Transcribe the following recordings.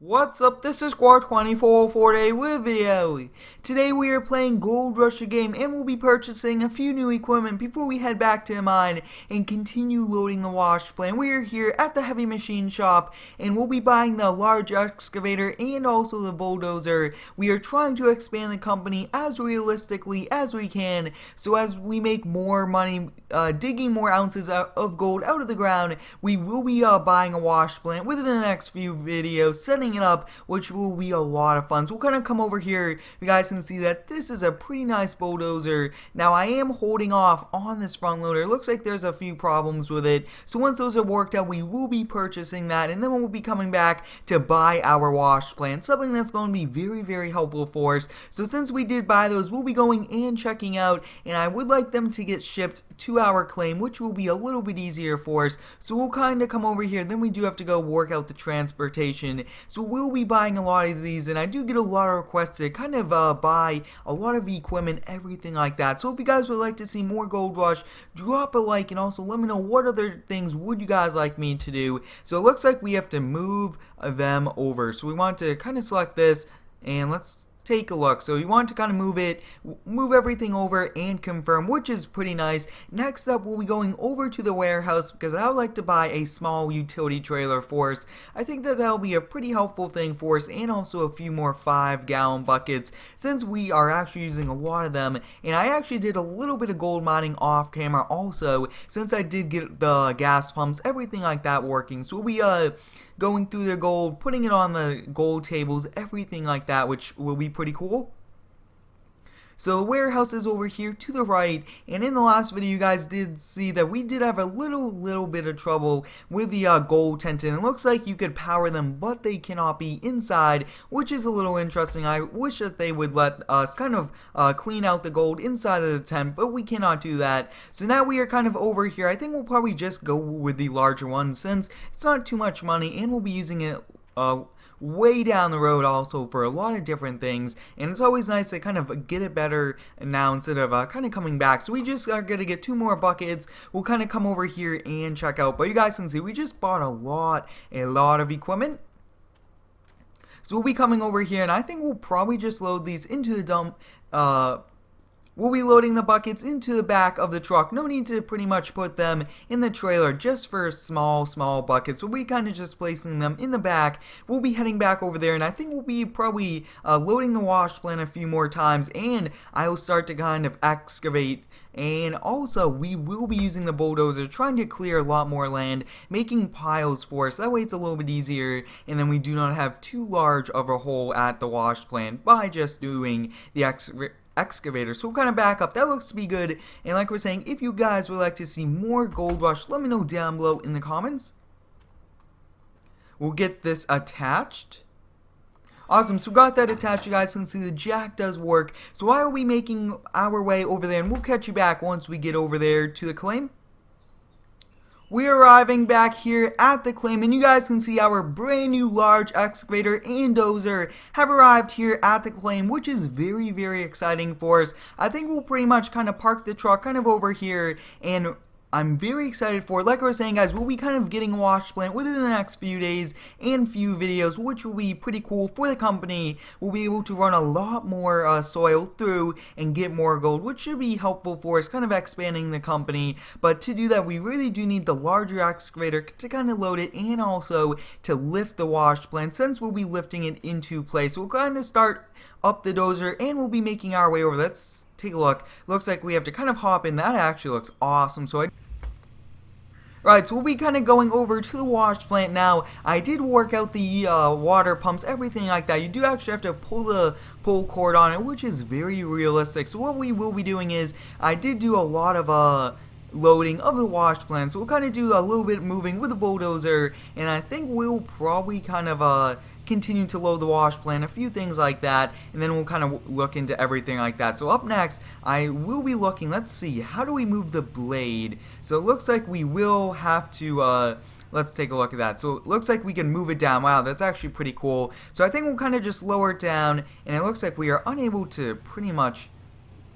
What's up? This is Squad24 for a with video. Today we are playing Gold Rush the game and we'll be purchasing a few new equipment before we head back to the mine and continue loading the Washplant. We are here at the heavy machine shop and we'll be buying the large excavator and also the bulldozer. We are trying to expand the company as realistically as we can, so as we make more money digging more ounces of gold out of the ground, we will be buying a Washplant within the next few videos, setting it up, which will be a lot of fun. So we'll kind of come over here. You guys can see that this is a pretty nice bulldozer. Now I am holding off on this front loader. It looks like there's a few problems with it. So once those are worked out, we will be purchasing that, and then we'll be coming back to buy our Washplant, something that's going to be very, very helpful for us. So since we did buy those, we'll be going and checking out, and I would like them to get shipped to our claim, which will be a little bit easier for us. So we'll kind of come over here. Then we do have to go work out the transportation. So we'll be buying a lot of these, and I do get a lot of requests to kind of buy a lot of equipment, everything like that. So if you guys would like to see more Gold Rush, drop a like, and also let me know what other things would you guys like me to do. So it looks like we have to move them over. So we want to kind of select this, and let's take a look. So you want to kind of move everything over and confirm, which is pretty nice. Next up, we'll be going over to the warehouse because I would like to buy a small utility trailer for us. I think that that'll be a pretty helpful thing for us, and also a few more 5-gallon buckets since we are actually using a lot of them. And I actually did a little bit of gold mining off camera also, since I did get the gas pumps, everything like that working. So we'll be going through their gold, putting it on the gold tables, everything like that, which will be pretty cool. So the warehouse is over here to the right, and in the last video you guys did see that we did have a little bit of trouble with the gold tent, and it looks like you could power them, but they cannot be inside, which is a little interesting. I wish that they would let us kind of clean out the gold inside of the tent, but we cannot do that. So now we are kind of over here. I think we'll probably just go with the larger one since it's not too much money, and we'll be using it way down the road also for a lot of different things, and it's always nice to kind of get it better now instead of kind of coming back. So we just are going to get 2 more buckets. We'll kind of come over here and check out, but you guys can see we just bought a lot of equipment. So we'll be coming over here, and I think we'll probably just load these into the dump. We'll be loading the buckets into the back of the truck. No need to pretty much put them in the trailer just for small buckets. We'll be kind of just placing them in the back. We'll be heading back over there, and I think we'll be probably loading the Washplant a few more times, and I will start to kind of excavate. And also, we will be using the bulldozer, trying to clear a lot more land, making piles for us. That way it's a little bit easier, and then we do not have too large of a hole at the Washplant by just doing the excavator. So we'll kind of back up. That looks to be good. And like we're saying, if you guys would like to see more Gold Rush, let me know down below in the comments. We'll get this attached. Awesome, so we got that attached. You guys can see the jack does work. So why are we making our way over there? And we'll catch you back once we get over there to the claim. We're arriving back here at the claim, and you guys can see our brand new large excavator and dozer have arrived here at the claim, which is very, very exciting for us. I think we'll pretty much kind of park the truck kind of over here, and I'm very excited for it. Like I was saying, guys, we'll be kind of getting a Washplant within the next few days and few videos, which will be pretty cool for the company. We'll be able to run a lot more soil through and get more gold, which should be helpful for us, kind of expanding the company. But to do that, we really do need the larger excavator to kind of load it, and also to lift the Washplant, since we'll be lifting it into place. We'll kind of start up the dozer, and we'll be making our way over. Let's take a look. Looks like we have to kind of hop in. That actually looks awesome. Right, so we'll be kind of going over to the Washplant now. I did work out the water pumps, everything like that. You do actually have to pull the pull cord on it, which is very realistic. So what we will be doing is, I did do a lot of loading of the Washplant, so we'll kind of do a little bit moving with the bulldozer, and I think we'll probably kind of continue to load the Washplant, a few things like that, and then we'll kind of look into everything like that. So up next, I will be looking, let's see, how do we move the blade? So it looks like we will have to, let's take a look at that. So it looks like we can move it down. Wow, that's actually pretty cool. So I think we'll kind of just lower it down, and it looks like we are unable to pretty much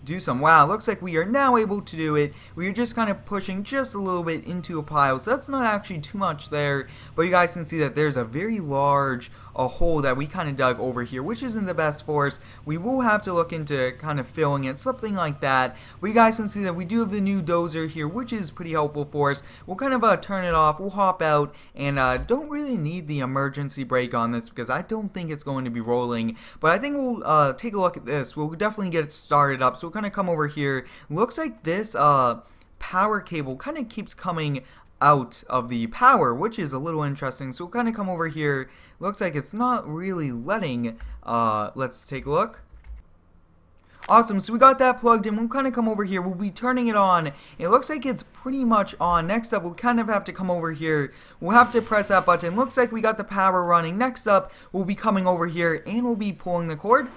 do some. Wow, looks like we are now able to do it. We are just kind of pushing just a little bit into a pile, so that's not actually too much there, but you guys can see that there's a very large a hole that we kind of dug over here, which isn't the best for us. We will have to look into kind of filling it, something like that. But you guys can see that we do have the new Dozer here, which is pretty helpful for us. We'll kind of turn it off, we'll hop out, and don't really need the emergency brake on this because I don't think it's going to be rolling. But I think we'll take a look at this. We'll definitely get it started up. So we'll kind of come over here. Looks like this power cable kind of keeps coming out of the power, which is a little interesting. So we'll kind of come over here. Looks like it's not really letting. Let's take a look. Awesome, so we got that plugged in. We'll kind of come over here. We'll be turning it on. It looks like it's pretty much on. Next up, we'll kind of have to come over here. We'll have to press that button. Looks like we got the power running. Next up, we'll be coming over here and we'll be pulling the cord.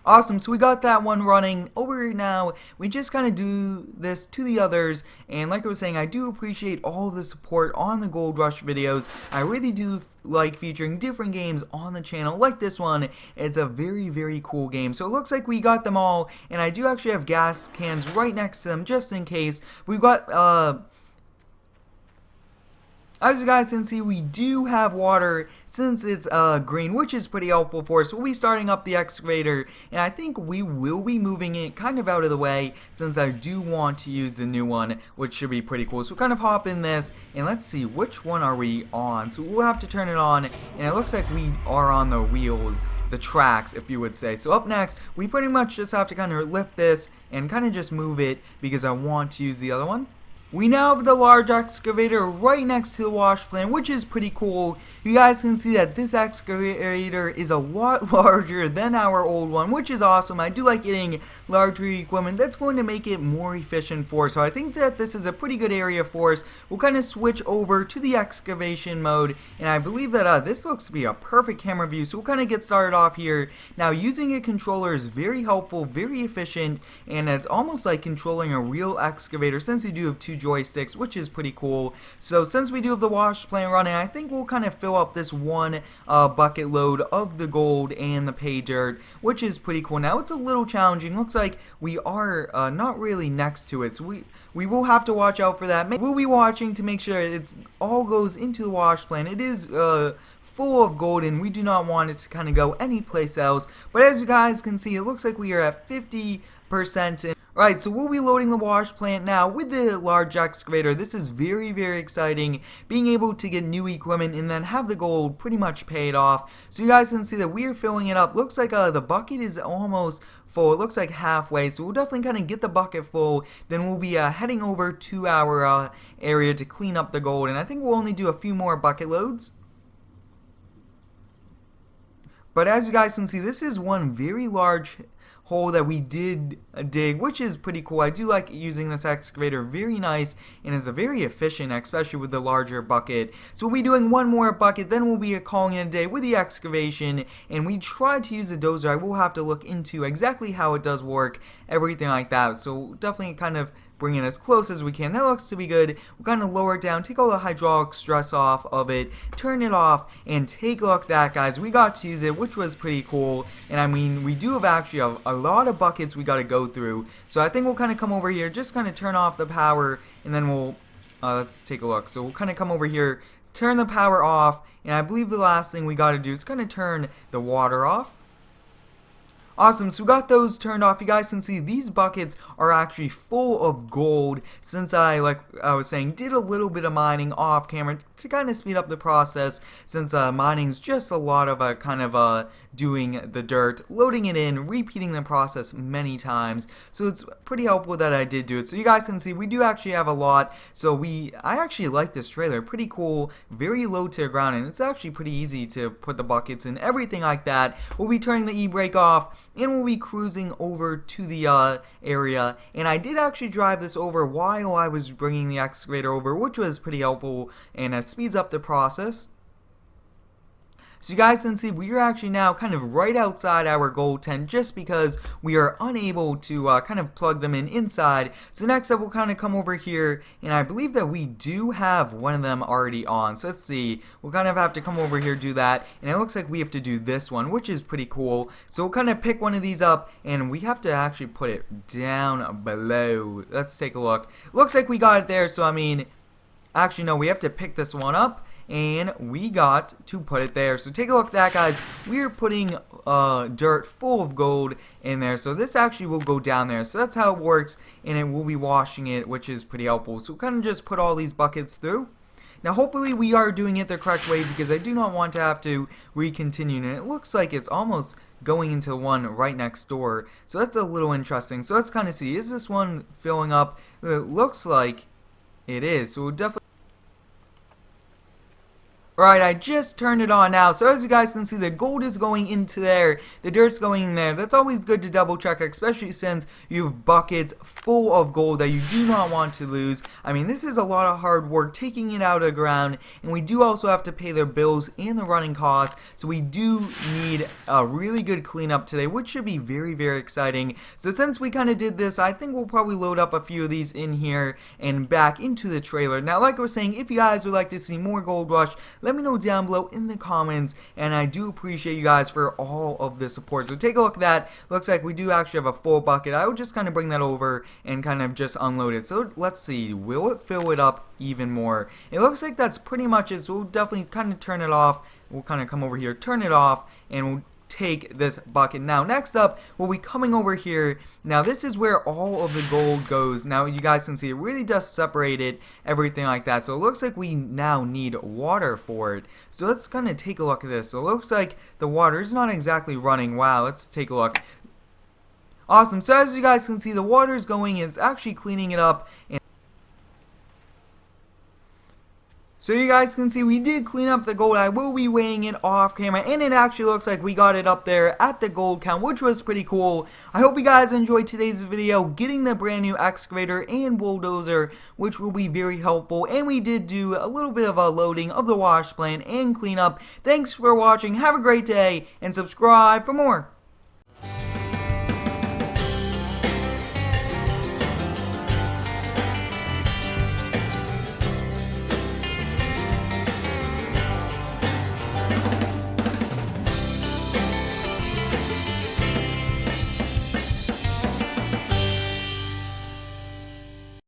Awesome, so we got that one running. Over now, we just kind of do this to the others, and like I was saying, I do appreciate all of the support on the Gold Rush videos. I really do like featuring different games on the channel, like this one. It's a very, very cool game. So it looks like we got them all, and I do actually have gas cans right next to them, just in case. We've got, as you guys can see, we do have water since it's green, which is pretty helpful for us. We'll be starting up the excavator, and I think we will be moving it kind of out of the way since I do want to use the new one, which should be pretty cool. So we'll kind of hop in this, and let's see, which one are we on? So we'll have to turn it on, and it looks like we are on the wheels, the tracks, if you would say. So up next, we pretty much just have to kind of lift this and kind of just move it because I want to use the other one. We now have the large excavator right next to the wash plant, which is pretty cool. You guys can see that this excavator is a lot larger than our old one, which is awesome. I do like getting larger equipment. That's going to make it more efficient for us. So I think that this is a pretty good area for us. We'll kind of switch over to the excavation mode, and I believe that this looks to be a perfect camera view. So we'll kind of get started off here. Now, using a controller is very helpful, very efficient, and it's almost like controlling a real excavator since you do have two joysticks, which is pretty cool. So since we do have the wash plant running, I think we'll kind of fill up this one bucket load of the gold and the pay dirt, which is pretty cool. Now it's a little challenging. Looks like we are not really next to it, so we will have to watch out for that. We'll be watching to make sure it's all goes into the wash plant. It is full of gold, and we do not want it to kind of go anyplace else. But as you guys can see, it looks like we are at 50% in. Right, so we'll be loading the wash plant now with the large excavator. This is very, very exciting, being able to get new equipment and then have the gold pretty much paid off. So you guys can see that we are filling it up. Looks like the bucket is almost full. It looks like halfway, so we'll definitely kind of get the bucket full. Then we'll be heading over to our area to clean up the gold, and I think we'll only do a few more bucket loads. But as you guys can see, this is one very large hole that we did dig, which is pretty cool. I do like using this excavator, very nice, and it's a very efficient, especially with the larger bucket. So we'll be doing one more bucket, then we'll be calling it a day with the excavation, and we tried to use the dozer. I will have to look into exactly how it does work, everything like that. So definitely kind of bring it as close as we can. That looks to be good. We'll kind of lower it down, take all the hydraulic stress off of it, turn it off, and take a look at that, guys. We got to use it, which was pretty cool. And I mean, we do have actually a lot of buckets we got to go through. So I think we'll kind of come over here, just kind of turn off the power, and then we'll, let's take a look. So we'll kind of come over here, turn the power off, and I believe the last thing we got to do is kind of turn the water off. Awesome, so we got those turned off. You guys can see these buckets are actually full of gold since I, like I was saying, did a little bit of mining off camera to kind of speed up the process since mining is just a lot of kind of doing the dirt, loading it in, repeating the process many times. So it's pretty helpful that I did do it. So you guys can see we do actually have a lot. So I actually like this trailer. Pretty cool, very low to the ground, and it's actually pretty easy to put the buckets in, everything like that. We'll be turning the e-brake off, and we'll be cruising over to the area. And I did actually drive this over while I was bringing the excavator over, which was pretty helpful and speeds up the process. So you guys can see we are actually now kind of right outside our gold tent just because we are unable to kind of plug them in inside. So next up we'll kind of come over here, and I believe that we do have one of them already on. So let's see, we'll kind of have to come over here, do that, and it looks like we have to do this one, which is pretty cool. So we'll kind of pick one of these up, and we have to actually put it down below. Let's take a look. Looks like we got it there, so I mean, actually no, we have to pick this one up, and we got to put it there. So take a look at that, guys. We're putting dirt full of gold in there, so this actually will go down there. So that's how it works, and it will be washing it, which is pretty helpful. So kind of just put all these buckets through. Now hopefully we are doing it the correct way, because I do not want to have to recontinue, and it looks like it's almost going into one right next door. So that's a little interesting. So let's kind of see, is this one filling up? It looks like it is, so we'll definitely. Alright, I just turned it on now, so as you guys can see, the gold is going into there, the dirt's going in there. That's always good to double check, especially since you have buckets full of gold that you do not want to lose. I mean, this is a lot of hard work taking it out of the ground, and we do also have to pay their bills and the running costs, so we do need a really good cleanup today, which should be very, very exciting. So since we kind of did this, I think we'll probably load up a few of these in here and back into the trailer. Now, like I was saying, if you guys would like to see more Gold Rush, let me know down below in the comments, and I do appreciate you guys for all of the support. So take a look at that. Looks like we do actually have a full bucket. I would just kind of bring that over and kind of just unload it. So let's see, will it fill it up even more? It looks like that's pretty much it, so we'll definitely kind of turn it off. We'll kind of come over here, turn it off, and we'll take this bucket. Now next up, we'll be coming over here. Now this is where all of the gold goes. Now you guys can see it really does separate it, everything like that. So it looks like we now need water for it. So let's kind of take a look at this. So it looks like the water is not exactly running. Wow, let's take a look. Awesome. So as you guys can see, the water is going, it's actually cleaning it up. So you guys can see we did clean up the gold. I will be weighing it off camera, and it actually looks like we got it up there at the gold count, which was pretty cool. I hope you guys enjoyed today's video, getting the brand new excavator and bulldozer, which will be very helpful. And we did do a little bit of a loading of the wash plant and cleanup. Thanks for watching, have a great day, and subscribe for more.